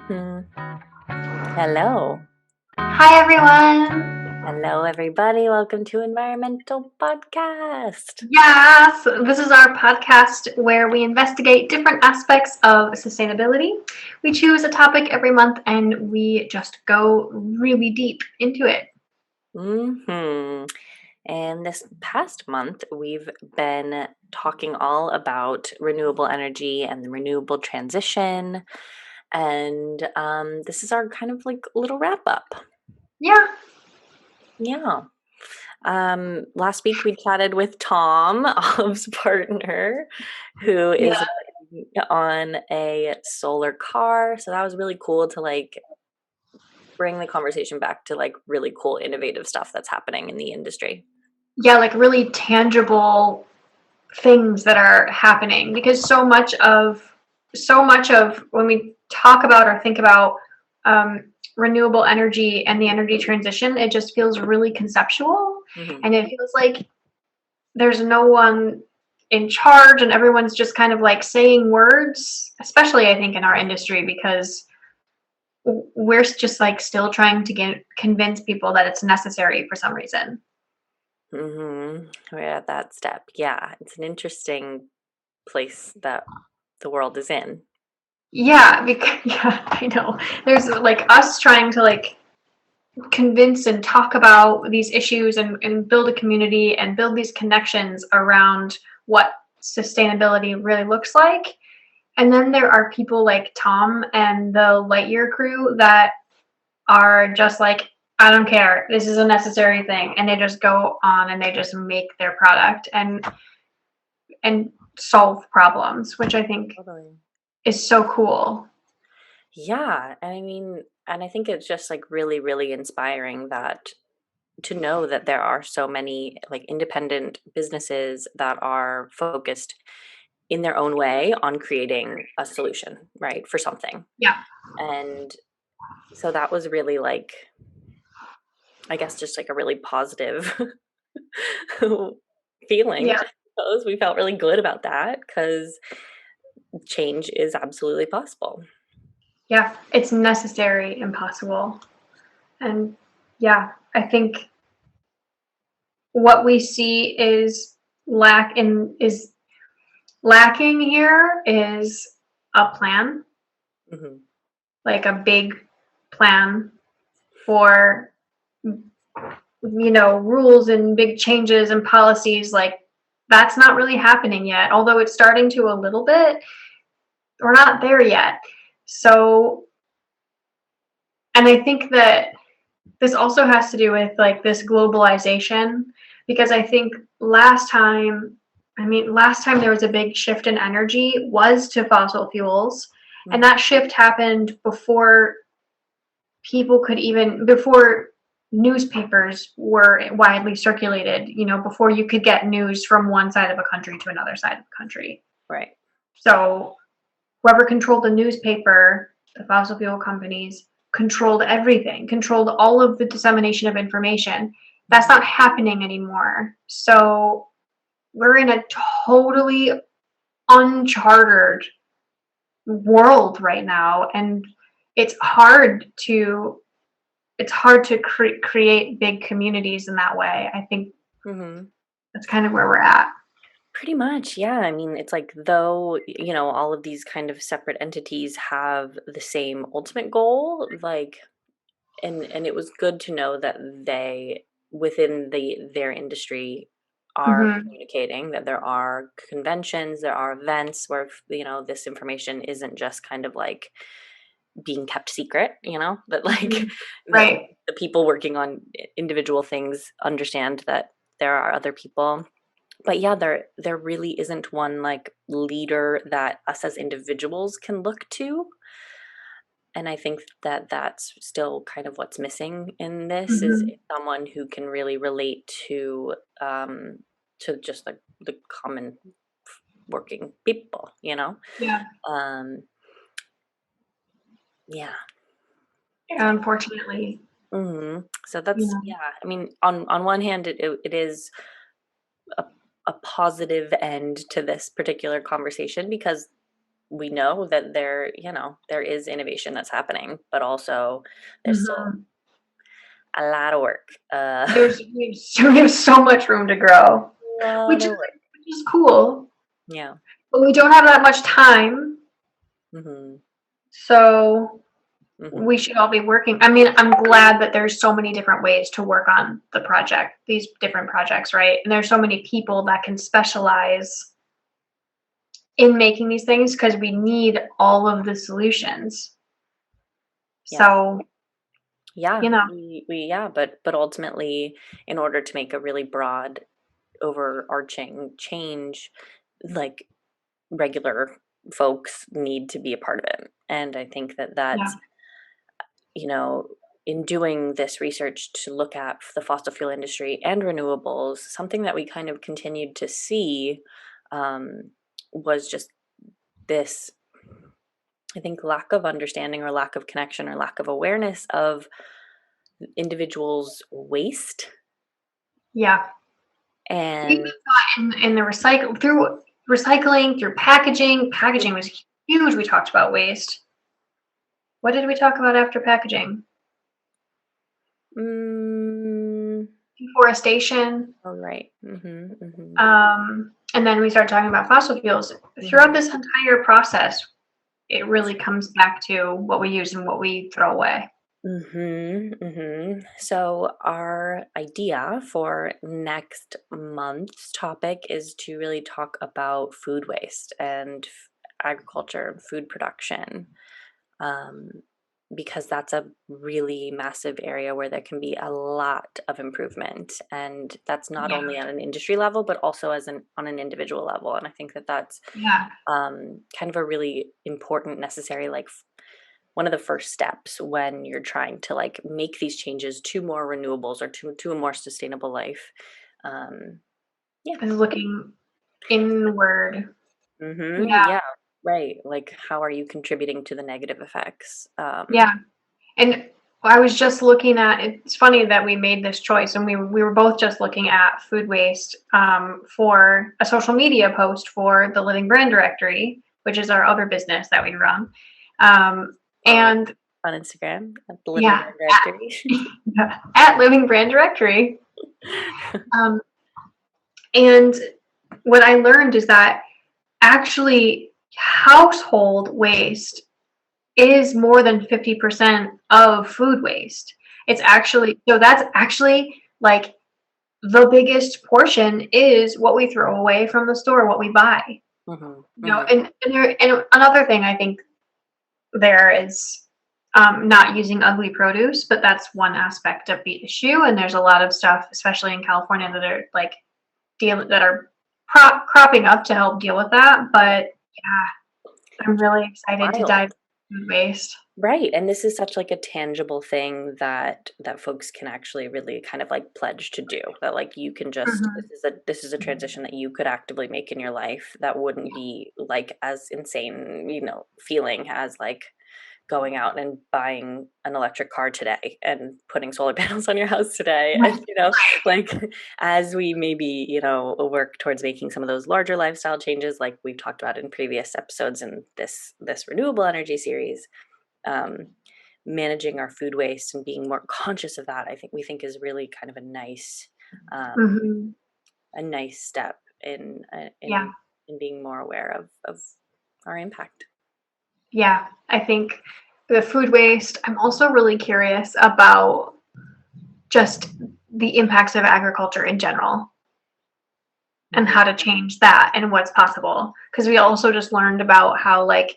Hmm. Hello. Hi, everyone. Hello, everybody. Welcome to Environmental Podcast. Yes, this is our podcast where we investigate different aspects of sustainability. We choose a topic every month and we just go really deep into it. Hmm. And this past month, we've been talking all about renewable energy and the renewable transition. And this is our kind of like little wrap up. Yeah, Yeah. Last week we chatted with Tom, Olive's partner, who is yeah, on a solar car. So that was really cool to like bring the conversation back to like really cool, innovative stuff that's happening in the industry. yeah, like really tangible things that are happening because so much of when we talk about or think about renewable energy and the energy transition, it just feels really conceptual, Hmm. and it feels like there's no one in charge and everyone's just kind of like saying words, especially I think in our industry, because we're just like still trying to get convince people that it's necessary for some reason. Hmm. We're at that step. Yeah, it's an interesting place that the world is in. Yeah, because yeah, I know. There's like us trying to like convince and talk about these issues and build a community and build these connections around what sustainability really looks like. And then there are people like Tom and the Lightyear crew that are just like, I don't care. This is a necessary thing. And they just go on and they just make their product and solve problems, which I think Totally. is so cool. Yeah, and I mean, and I think it's just like really, really inspiring that to know that there are so many like independent businesses that are focused in their own way on creating a solution, right, for something. Yeah. And so that was really like, I guess, just like a really positive feeling. Yeah. I suppose we felt really good about that because change is absolutely possible. Yeah. It's necessary and possible. And yeah, I think what we see is lacking here is a plan, Hmm. like a big plan for rules and big changes and policies. Like that's not really happening yet, although it's starting to a little bit. We're not there yet. So, and I think that this also has to do with like this globalization, because I think last time there was a big shift in energy was to fossil fuels, and Hmm. that shift happened before newspapers were widely circulated, before you could get news from one side of a country to another side of the country. Right. So whoever controlled the newspaper, the fossil fuel companies, controlled everything, controlled all of the dissemination of information. That's Hmm. not happening anymore. So we're in a totally uncharted world right now, and it's hard to create big communities in that way. I think Hmm. that's kind of where we're at. Pretty much, yeah. I mean, it's like though, all of these kind of separate entities have the same ultimate goal, like and it was good to know that they within their industry are Hmm. communicating that there are conventions, there are events where this information isn't just kind of like being kept secret, that like Hmm. that Right. the people working on individual things understand that there are other people. But yeah, there really isn't one like leader that us as individuals can look to, and I think that that's still kind of what's missing in this is Hmm. someone who can really relate to just like the common working people, Yeah. um yeah. Unfortunately. So that's, Yeah. yeah, I mean, on one hand it is a, a positive end to this particular conversation because we know that there is innovation that's happening, but also there's still Mhm. a lot of work. We have so much room to grow, A lot which is of work. which is cool, Yeah. but we don't have that much time, Hmm. so Hmm. we should all be working. I mean, I'm glad that there's so many different ways to work on these different projects, right? And there's so many people that can specialize in making these things because we need all of the solutions. Yeah. So, Yeah. you know, Yeah, but ultimately, in order to make a really broad, overarching change, like regular folks need to be a part of it. And I think that yeah, that's, you know, in doing this research to look at the fossil fuel industry and renewables, something that we kind of continued to see um, was just this, I think, lack of understanding or lack of connection or lack of awareness of individuals' waste. yeah. We even And saw in the recycling, through packaging. Packaging was huge. We talked about waste. What did we talk about after packaging? mm, Deforestation. oh, right. Hmm. Hmm. And then we started talking about fossil fuels. Throughout Hmm. this entire process, it really comes back to what we use and what we throw away. So our idea for next month's topic is to really talk about food waste and agriculture and food production, um, because that's a really massive area where there can be a lot of improvement, and that's not Yeah, only at an industry level, but also as an on an individual level. And I think that that's yeah, kind of a really important, necessary, like one of the first steps when you're trying to like make these changes to more renewables or to a more sustainable life. Um, yeah. is looking inward. Yeah, Yeah. Right. Like, how are you contributing to the negative effects? yeah. And I was just looking at, it's funny that we made this choice, and we were both just looking at food waste for a social media post for the Living Brand Directory, which is our other business that we run. Um, Follow and on Instagram at the Living yeah, Brand Directory. at Living Brand Directory. Um, and what I learned is that actually household waste is more than 50% of food waste. It's actually, so that's actually like the biggest portion is what we throw away from the store, what we buy. Hmm. You know, Hmm. and another thing I think there is not using ugly produce, but that's one aspect of the issue. And there's a lot of stuff, especially in California, that are like that are cropping up to help deal with that. But yeah, I'm really excited to Wild. dive into food waste. Right. And this is such like a tangible thing that folks can actually really kind of like pledge to do. That like you can just Mhm. this is a transition that you could actively make in your life that wouldn't be like as insane, feeling as like going out and buying an electric car today and putting solar panels on your house today. And Right. like as we maybe, work towards making some of those larger lifestyle changes like we've talked about in previous episodes in this renewable energy series, um, managing our food waste and being more conscious of that, we think is really kind of um, Mhm. a nice step in Yeah. being more aware of our impact. Yeah. I think the food waste, I'm also really curious about just the impacts of agriculture in general and Hmm. how to change that and what's possible. Because we also just learned about how, like,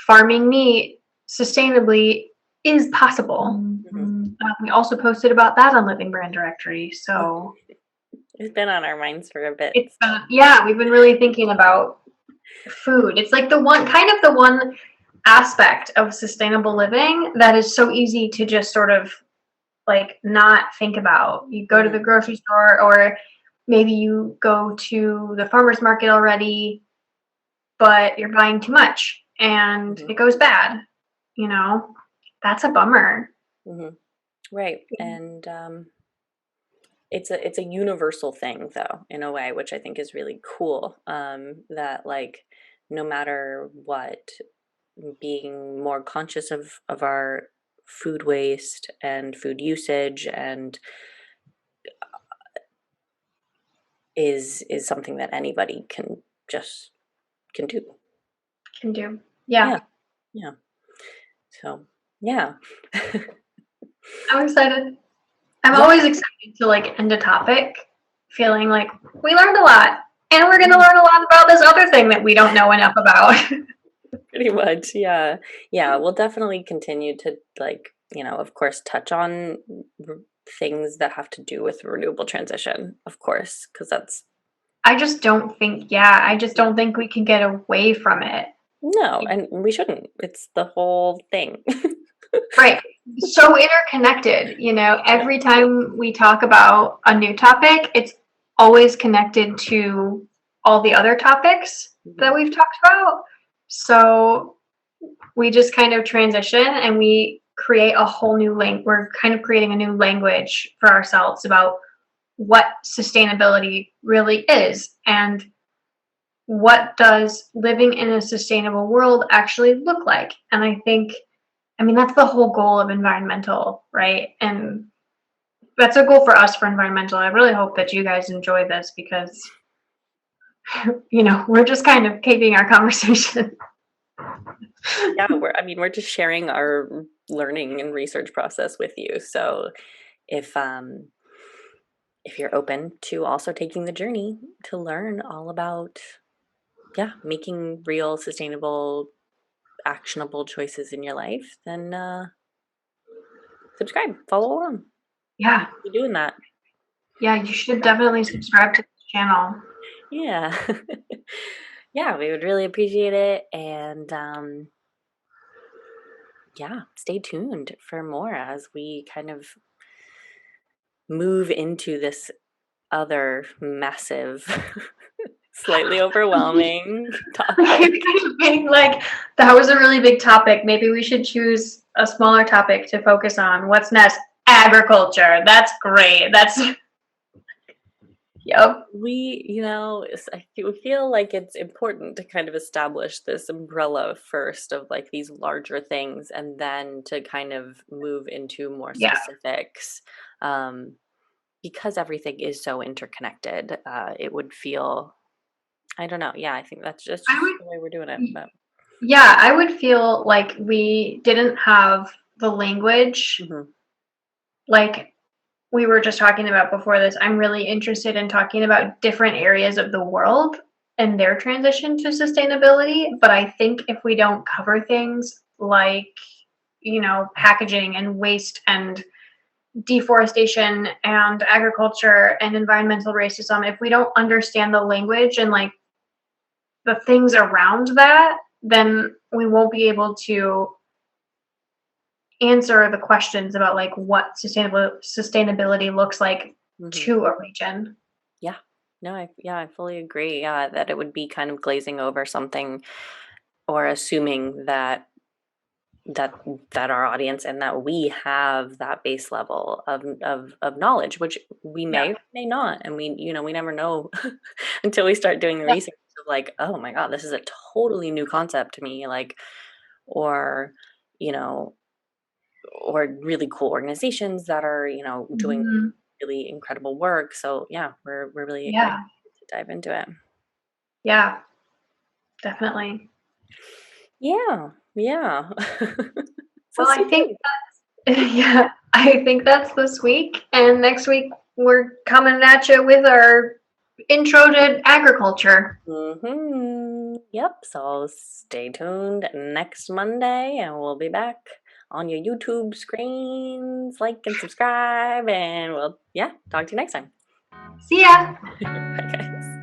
farming meat sustainably is possible. Hmm. We also posted about that on Living Brand Directory. So It's been on our minds for a bit. it's, yeah, we've been really thinking about food. It's like the one aspect of sustainable living that is so easy to just sort of like not think about. You go to the Hmm. grocery store, or maybe you go to the farmer's market already, but you're buying too much and Hmm. it goes bad, you know? That's a bummer. Hmm. Right. And it's a universal thing though, in a way, which I think is really cool. That like no matter what, being more conscious of our food waste and food usage and is something that anybody just can do. Can do. Yeah. Yeah, yeah. So, yeah. I'm excited. I'm Yeah, always excited to like end a topic feeling like we learned a lot and we're going to yeah, learn a lot about this other thing that we don't know enough about. pretty much. Yeah. Yeah, we'll definitely continue to like, of course, touch on r things that have to do with renewable transition, of course, because that's I just don't think we can get away from it. no, and we shouldn't. It's the whole thing. Right. So interconnected, Yeah. every time we talk about a new topic, it's always connected to all the other topics that Mhm. we've talked about. So we just kind of transition and we create a whole new we're kind of creating a new language for ourselves about what sustainability really is and what does living in a sustainable world actually look like. And I mean, that's the whole goal of EnvironMental, right? And that's a goal for us for EnvironMental. I really hope that you guys enjoy this because, we're just kind of keeping our conversation. Yeah, we're just sharing our learning and research process with you. So if if you're open to also taking the journey to learn all about, yeah, making real, sustainable, actionable choices in your life, then subscribe, follow along. Yeah. Keep doing that. Yeah. You should definitely subscribe to this channel. Yeah. Yeah, we would really appreciate it. And yeah, stay tuned for more as we kind of move into this other massive, slightly overwhelming topic. Kind of being like, that was a really big topic. Maybe we should choose a smaller topic to focus on. What's next? Agriculture. That's great. Yep. I feel like it's important to kind of establish this umbrella first of like these larger things and then to kind of move into more Yeah. specifics. Um, because everything is so interconnected, it would feel, I don't know. Yeah, I think that's I just the way we're doing it. would, But yeah, I would feel like we didn't have the language mhm, like we were just talking about before this. I'm really interested in talking about different areas of the world and their transition to sustainability. But I think if we don't cover things like, packaging and waste and deforestation and agriculture and environmental racism, if we don't understand the language and like the things around that, then we won't be able to answer the questions about like what sustainability looks like mhm. to a region. Yeah. No, I fully agree. Yeah, that it would be kind of glazing over something or assuming that that our audience and that we have that base level of knowledge, which we Yeah. may or may not, and we never know until we start doing the Yeah. research of like, oh my god, this is a totally new concept to me, like, or you know, or really cool organizations that are doing Mhm. really incredible work. So yeah, we're really excited Yeah. to dive into it. Yeah. Definitely. Yeah, yeah. So Well, I stay think tuned. yeah, I think that's this week. And next week we're coming at you with our intro to agriculture. Yep. So stay tuned next Monday, and we'll be back on your YouTube screens. Like and subscribe, and we'll, yeah, talk to you next time. See ya. Bye, guys.